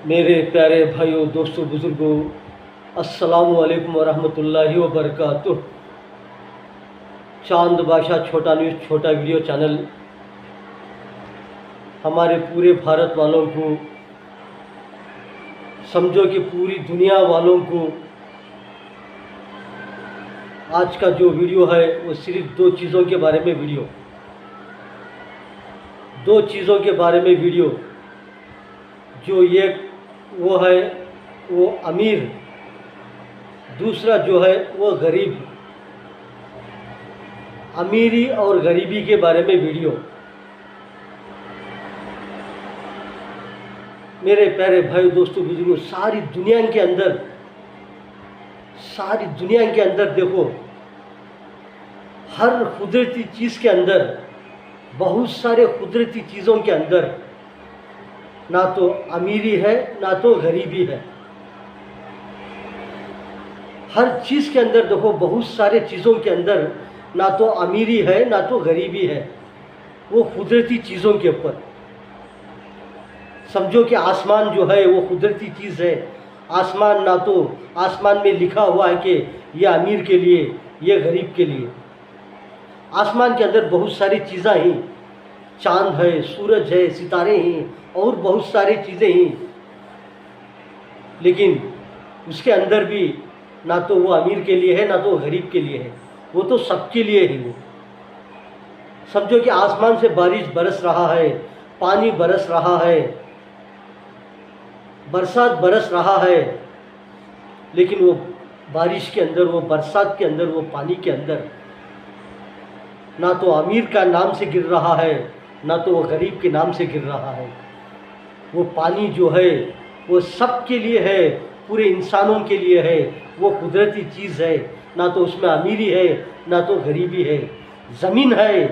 मेरे प्यारे भाइयों, दोस्तों, बुज़ुर्गों, अस्सलामु अलैकुम वरहमतुल्लाहि वबरकातुह। चांद बादशाह छोटा न्यूज़ छोटा वीडियो चैनल हमारे पूरे भारत वालों को, समझो कि पूरी दुनिया वालों को आज का जो वीडियो है वो सिर्फ दो चीज़ों के बारे में वीडियो जो एक वो है वो अमीर, दूसरा जो है वो गरीब। अमीरी और गरीबी के बारे में वीडियो। मेरे प्यारे भाई, दोस्तों, बुजुर्गों, सारी दुनिया के अंदर देखो, हर कुदरती चीज़ के अंदर, बहुत सारे कुदरती चीज़ों के अंदर ना तो अमीरी है ना तो गरीबी है। हर चीज़ के अंदर देखो, बहुत सारे चीज़ों के अंदर ना तो अमीरी है ना तो गरीबी है। वो कुदरती चीज़ों के ऊपर समझो कि आसमान जो है वो कुदरती चीज़ है। आसमान ना तो आसमान में लिखा हुआ है कि ये अमीर के लिए, ये गरीब के लिए। आसमान के अंदर बहुत सारी चीज़ें हैं, चांद है, सूरज है, सितारे हैं और बहुत सारी चीज़ें हैं, लेकिन उसके अंदर भी ना तो वो अमीर के लिए है ना तो गरीब के लिए है। वो तो सबके लिए ही। वो समझो कि आसमान से बारिश बरस रहा है, पानी बरस रहा है, बरसात बरस रहा है, लेकिन वो बारिश के अंदर, वो बरसात के अंदर, वो पानी के अंदर ना तो अमीर का नाम से गिर रहा है ना तो वो गरीब के नाम से गिर रहा है। वो पानी जो है वो सबके लिए है, पूरे इंसानों के लिए है। वो कुदरती चीज़ है, ना तो उसमें अमीरी है ना तो गरीबी है। ज़मीन है,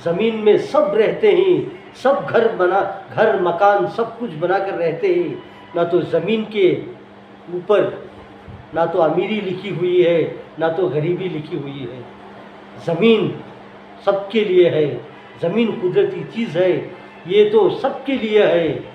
ज़मीन में सब रहते हैं, सब घर मकान सब कुछ बना कर रहते हैं। ना तो ज़मीन के ऊपर ना तो अमीरी लिखी हुई है ना तो गरीबी लिखी हुई है। ज़मीन सबके लिए है, ज़मीन कुदरती चीज़ है, ये तो सबके लिए है।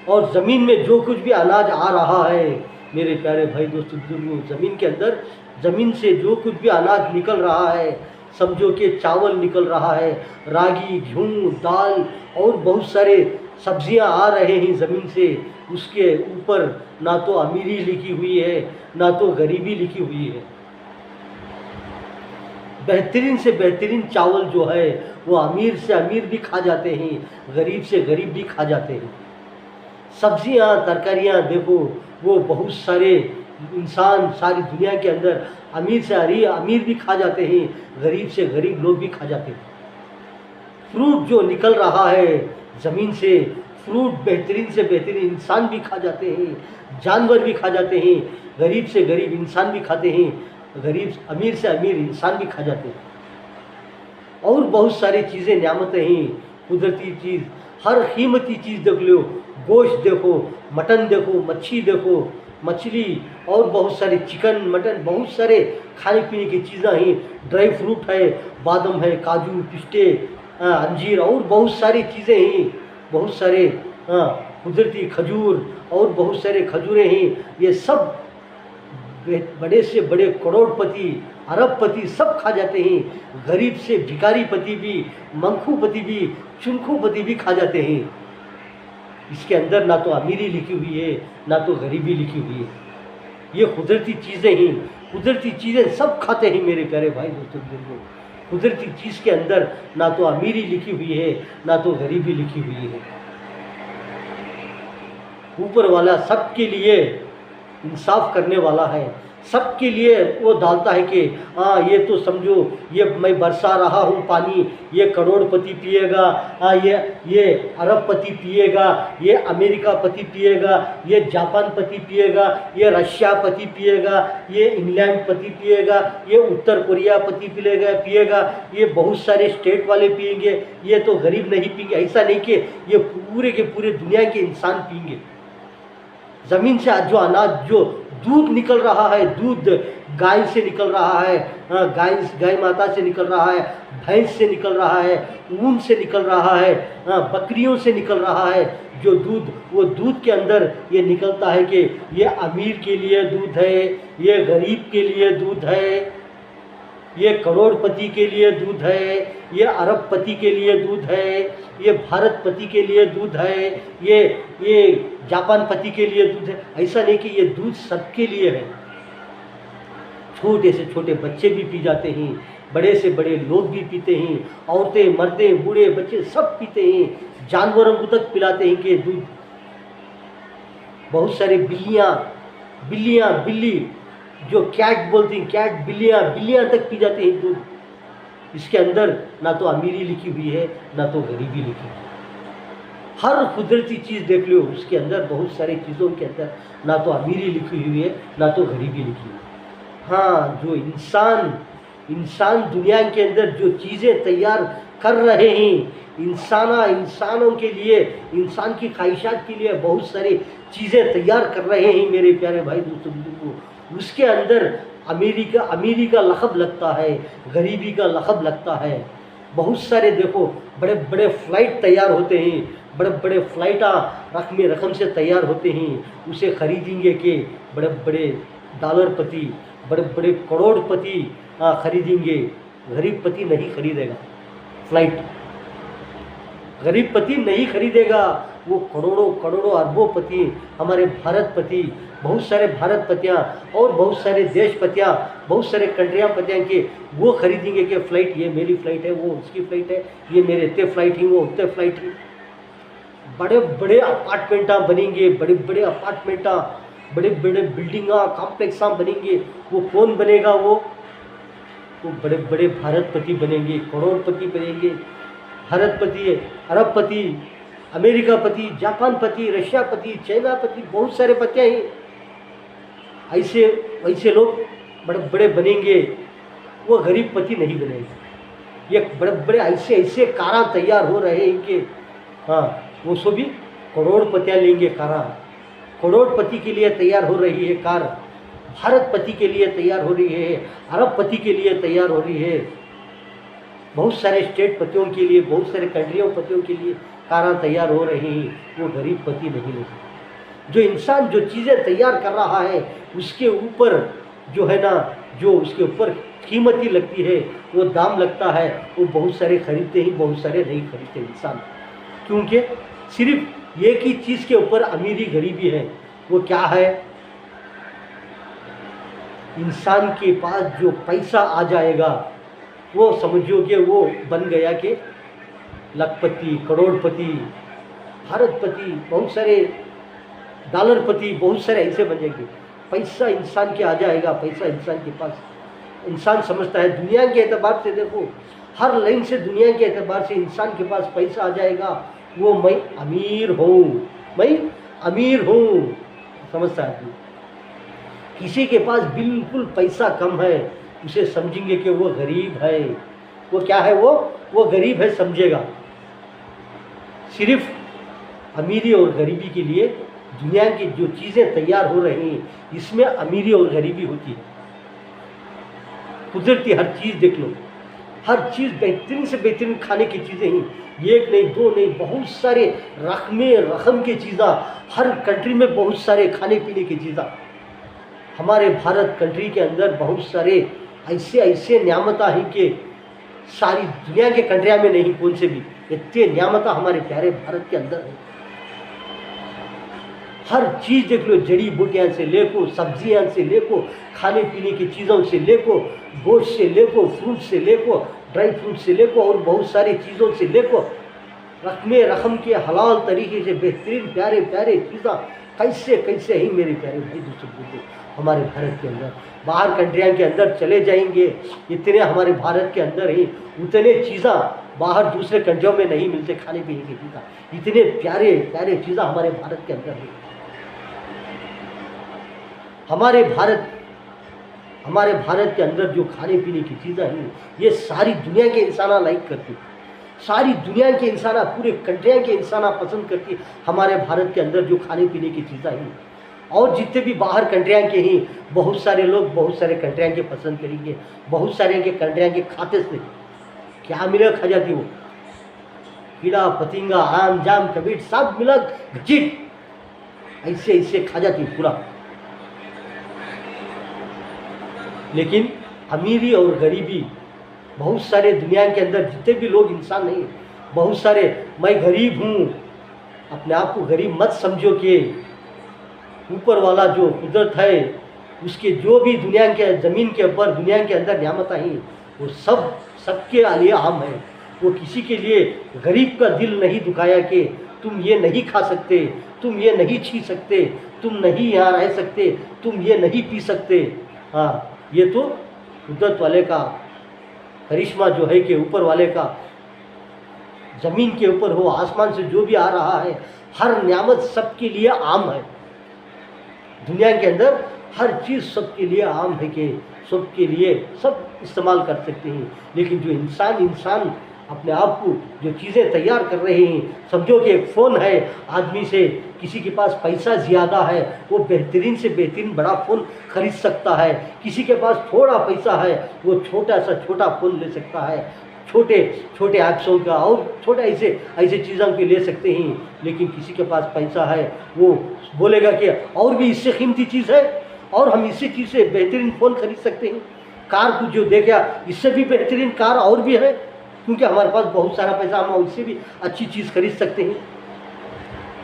और ज़मीन में जो कुछ भी अनाज आ रहा है, मेरे प्यारे भाई, दोस्तों, बुजुर्गों, ज़मीन के अंदर, ज़मीन से जो कुछ भी अनाज निकल रहा है, समझो कि चावल निकल रहा है, रागी, गेहूँ, दाल और बहुत सारे सब्जियां आ रहे हैं ज़मीन से। उसके ऊपर ना तो अमीरी लिखी हुई है ना तो गरीबी लिखी हुई है। बेहतरीन से बेहतरीन चावल जो है वो अमीर से अमीर भी खा जाते हैं, गरीब से गरीब भी खा जाते हैं। सब्जियां, तरकारियां देखो, वो बहुत सारे इंसान सारी दुनिया के अंदर अमीर से अमीर भी खा जाते हैं, गरीब से गरीब लोग भी खा जाते हैं। फ्रूट जो निकल रहा है ज़मीन से, फ्रूट बेहतरीन से बेहतरीन इंसान भी खा जाते हैं, जानवर भी खा जाते हैं, गरीब से गरीब इंसान भी खाते हैं, अमीर से अमीर इंसान भी खा जाते हैं। और बहुत सारी चीज़ें, नियामतें हैं, कुदरती चीज़, हर कीमती चीज़ देख लो। गोश्त देखो, मटन देखो, मच्छी देखो, मछली और बहुत सारे चिकन, मटन, बहुत सारे खाने पीने की चीज़ें हैं। ड्राई फ्रूट है, बादाम है, काजू, पिस्ते, अंजीर और बहुत सारी चीज़ें हैं। बहुत सारे कुदरती खजूर और बहुत सारे खजूरें हैं। ये सब बड़े से बड़े करोड़पति, अरबपति सब खा जाते हैं। गरीब से भिखारीपति भी, मंखूपति भी, चुनखूपति भी खा जाते हैं। इसके अंदर ना तो अमीरी लिखी हुई है ना तो गरीबी लिखी हुई है। ये कुदरती चीज़ें हैं, कुदरती चीज़ें सब खाते हैं मेरे प्यारे भाई, दोस्तों, बुजुर्गों। कुदरती चीज़ के अंदर ना तो अमीरी लिखी हुई है ना तो गरीबी लिखी हुई है। ऊपर वाला सबके लिए इंसाफ करने वाला है, सबके लिए वो डालता है कि हाँ, ये तो समझो, ये मैं बरसा रहा हूँ पानी, ये करोड़पति पिएगा, हाँ, ये अरबपति पिएगा, ये अमेरिका पति पिएगा, ये जापान पति पिएगा, ये रशिया पति पिएगा, ये इंग्लैंड पति पिएगा, ये उत्तर कोरिया पति पिएगा, ये बहुत सारे स्टेट वाले पिएंगे, ये तो गरीब नहीं पिएंगे। ऐसा नहीं कि ये पूरे के पूरे दुनिया के इंसान पिएंगे। ज़मीन से जो अनाज जो दूध निकल रहा है, दूध गाय से निकल रहा है, गाय माता से निकल रहा है, भैंस से निकल रहा है, ऊन से निकल रहा है, बकरियों से निकल रहा है जो दूध, वो दूध के अंदर ये निकलता है कि ये अमीर के लिए दूध है, ये गरीब के लिए दूध है, ये करोड़पति के लिए दूध है, ये अरबपति के लिए दूध है, ये भारतपति के लिए दूध है, ये जापानपति के लिए दूध है। ऐसा नहीं कि ये दूध सबके लिए है। छोटे से छोटे बच्चे भी पी जाते हैं, बड़े से बड़े लोग भी पीते हैं, औरतें मर्दे बूढ़े बच्चे सब पीते हैं, जानवरों को तक पिलाते हैं कि दूध। बहुत सारे बिल्ली जो कैट बोलती हैं, कैट बिल्लियाँ तक पी जाते हैं दूध। इसके अंदर ना तो अमीरी लिखी हुई है, ना तो गरीबी लिखी हुई है। हर कुदरती चीज़ देख लो, उसके अंदर बहुत सारी चीज़ों के अंदर ना तो अमीरी लिखी हुई है, ना तो गरीबी लिखी हुई है। हाँ, जो इंसान दुनिया के अंदर जो चीज़ें तैयार कर रहे हैं, इंसानों के लिए, इंसान की ख्वाहिशात के लिए बहुत सारी चीज़ें तैयार कर रहे हैं मेरे प्यारे भाई दोस्तों बुजुर्गों। उसके अंदर अमीरी का लक़ब लगता है, गरीबी का लक़ब लगता है। बहुत सारे देखो बड़े बड़े फ़्लाइट तैयार होते हैं, बड़े बड़े फ़्लाइटा रकम से तैयार होते हैं, उसे खरीदेंगे कि बड़े बड़े डॉलरपति, बड़े बड़े करोड़पति खरीदेंगे। गरीबपति नहीं खरीदेगा फ़्लाइट, गरीबपति नहीं खरीदेगा। वो करोड़ों अरबोंपति, हमारे भारतपति, बहुत सारे भारतपतियाँ और बहुत सारे देशपतियाँ, बहुत सारे कंट्रियाँ पतियाँ के वो खरीदेंगे कि फ़्लाइट, ये मेरी फ़्लाइट है, वो उसकी फ़्लाइट है, ये मेरे इतने फ़्लाइट हैं, वो उतने फ़्लाइट हैं। बड़े बड़े अपार्टमेंटा बनेंगे, बड़े बड़े अपार्टमेंटा, बड़े बड़े बिल्डिंगा कॉम्प्लेक्सा बनेंगे। वो कौन बनेगा? वो बड़े बड़े भारतपति बनेंगे, करोड़पति बनेंगे। भारतपति, अरबपति, अमेरिकापति, जापानपति, रशियापति, चाइनापति, बहुत सारे पतियाँ हैं। ऐसे लोग बड़े बड़े बनेंगे, वो गरीबपति नहीं बनेंगे। ये बड़े बड़े ऐसे कारा तैयार हो रहे हैं कि हाँ, वो सो भी करोड़पतियाँ लेंगे कारा। करोड़पति के लिए तैयार हो रही है कार, भारतपति के लिए तैयार हो रही है, अरबपति के लिए तैयार हो रही है, बहुत सारे स्टेट पतियों के लिए, बहुत सारे कंट्रियों पतियों के लिए कारें तैयार हो रही हैं। वो गरीबपति नहीं लेते। जो इंसान जो चीज़ें तैयार कर रहा है उसके ऊपर जो है ना, जो उसके ऊपर कीमती लगती है, वो दाम लगता है, वो बहुत सारे खरीदते ही, बहुत सारे नहीं खरीदते इंसान। क्योंकि सिर्फ एक ही चीज़ के ऊपर अमीरी गरीबी है। वो क्या है? इंसान के पास जो पैसा आ जाएगा वो समझोगे वो बन गया कि लखपति, करोड़पति, भारतपति, बहुत सारे डॉलरपति, बहुत सारे ऐसे बन जाएंगे। पैसा इंसान के आ जाएगा, पैसा इंसान के पास, इंसान समझता है दुनिया के एतबार से, देखो हर लाइन से दुनिया के एतबार से इंसान के पास पैसा आ जाएगा। वो मैं अमीर हूँ समझता है। किसी के पास बिल्कुल पैसा कम है, उसे समझेंगे कि वो गरीब है। वो क्या है? वो गरीब है समझेगा। सिर्फ अमीरी और गरीबी के लिए दुनिया की जो चीज़ें तैयार हो रही हैं, इसमें अमीरी और गरीबी होती है। कुदरती हर चीज़ देख लो, हर चीज़ बेहतरीन से बेहतरीन खाने की चीज़ें ही, एक नहीं दो नहीं, बहुत सारे रकम की चीज़ें, हर कंट्री में बहुत सारे खाने पीने की चीज़ें। हमारे भारत कंट्री के अंदर बहुत सारे ऐसे न्यामता हैं कि सारी दुनिया के कंट्रिया में नहीं, कौन से भी इतने न्यामता हमारे प्यारे भारत के अंदर है। हर चीज़ देख लो, जड़ी बूटियाँ से लेको, सब्जियाँ से लेको, खाने पीने की चीज़ों से लेको, गोश्त से लेको, फ्रूट से लेको, ड्राई फ्रूट से लेको, और बहुत सारी चीज़ों से लेको, रकम के हलाल तरीके से बेहतरीन प्यारे प्यारे चीज़ें कैसे ही मेरे प्यारे भाई दूसरे हमारे भारत के अंदर। बाहर कंट्रियाँ के अंदर चले जाएंगे, इतने हमारे भारत के अंदर ही उतने चीज़ें बाहर दूसरे कंट्रियों में नहीं मिलते। खाने पीने की चीज़ें, इतने प्यारे प्यारे चीज़ें हमारे भारत के अंदर है। हमारे भारत के अंदर जो खाने पीने की चीज़ें हैं, ये सारी दुनिया के इंसान लाइक करते, सारी दुनिया के इंसान, पूरे कंट्रियाँ के इंसान पसंद करती। हमारे भारत के अंदर जो खाने पीने की चीज़ें हैं, और जितने भी बाहर कंट्रियाँ के ही बहुत सारे लोग बहुत सारे कंट्रियाँ के पसंद करेंगे, बहुत सारे के कंट्रियाँ के खाते से क्या मिला खा जाती वो कीड़ा पतिंगा आम जाम कबीट सब मिला घचिट ऐसे ऐसे खा जाती पूरा। लेकिन अमीरी और गरीबी बहुत सारे दुनिया के अंदर जितने भी लोग इंसान नहीं, बहुत सारे मैं गरीब हूँ, अपने आप को गरीब मत समझो कि ऊपर वाला जो कुदरत है उसके जो भी दुनिया के ज़मीन के ऊपर दुनिया के अंदर नियामत आई वो सब सबके लिए आम है। वो किसी के लिए गरीब का दिल नहीं दुखाया कि तुम ये नहीं खा सकते, तुम ये नहीं छी सकते, तुम नहीं यहाँ रह सकते, तुम ये नहीं पी सकते। हाँ, ये तो कुदरत वाले का करिश्मा जो है कि ऊपर वाले का ज़मीन के ऊपर हो आसमान से जो भी आ रहा है हर नियामत सबके लिए आम है। दुनिया के अंदर हर चीज़ सबके लिए आम है कि सबके लिए सब इस्तेमाल कर सकते हैं। लेकिन जो इंसान अपने आप को जो चीज़ें तैयार कर रहे हैं, समझो कि एक फ़ोन है आदमी से, किसी के पास पैसा ज़्यादा है वो बेहतरीन से बेहतरीन बड़ा फ़ोन खरीद सकता है, किसी के पास थोड़ा पैसा है वो छोटा सा छोटा फ़ोन ले सकता है, छोटे छोटे ऐप्सों का और छोटे ऐसे चीज़ों के ले सकते हैं। लेकिन किसी के पास पैसा है वो बोलेगा कि और भी इससे कीमती चीज़ है और हम इसी चीज़ से बेहतरीन फ़ोन खरीद सकते हैं। कार को जो देखा इससे भी बेहतरीन कार और भी है, क्योंकि हमारे पास बहुत सारा पैसा, हम उससे भी अच्छी चीज़ खरीद सकते हैं।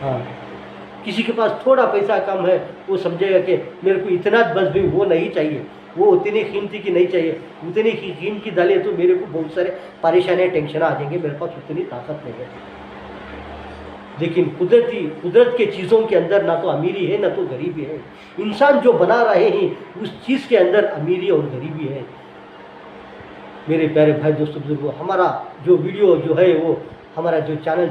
हाँ, किसी के पास थोड़ा पैसा कम है वो समझेगा कि मेरे को इतना बस भी वो नहीं चाहिए, वो उतनी कीमती की नहीं चाहिए, उतनी की कीमत की डाले तो मेरे को बहुत सारे परेशानियाँ टेंशन आ जाएंगे, मेरे पास उतनी ताकत नहीं है। लेकिन कुदरत के चीज़ों के अंदर ना तो अमीरी है ना तो गरीबी है। इंसान जो बना रहे हैं उस चीज़ के अंदर अमीरी और गरीबी है। मेरे प्यारे भाई दोस्तों बुजुर्गों, हमारा जो वीडियो जो है वो हमारा जो चैनल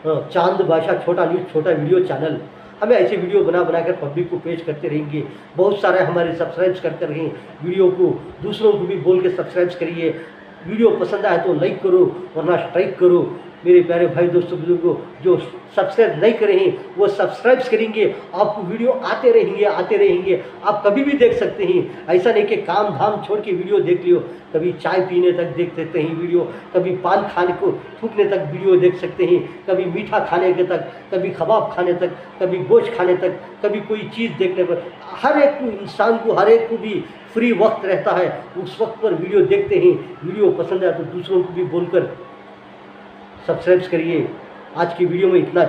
चांद बादशाह छोटा न्यूज़ छोटा वीडियो चैनल, हमें ऐसे वीडियो बनाकर पब्लिक को पेश करते रहेंगे। बहुत सारे हमारे सब्सक्राइब करते रहें, वीडियो को दूसरों को भी बोल के सब्सक्राइब करिए। वीडियो पसंद आए तो लाइक करो वरना स्ट्राइक करो। मेरे प्यारे भाई दोस्तों बुजुर्गों, जो सब्सक्राइब नहीं करे हैं वो सब्सक्राइब करेंगे, आपको वीडियो आते रहेंगे, आप कभी भी देख सकते हैं। ऐसा नहीं कि काम धाम छोड़ के वीडियो देख लियो, कभी चाय पीने तक देख सकते हैं वीडियो, कभी पान खाने को थूकने तक वीडियो देख सकते हैं, कभी मीठा खाने के तक, कभी कबाब खाने तक, कभी गोश्त खाने तक, कभी कोई चीज़ देखने पर। हर एक इंसान को हर एक को भी फ्री वक्त रहता है, उस वक्त पर वीडियो देखते हैं। वीडियो पसंद आए तो दूसरों को भी बोलकर सब्सक्राइब करिए। आज की वीडियो में इतना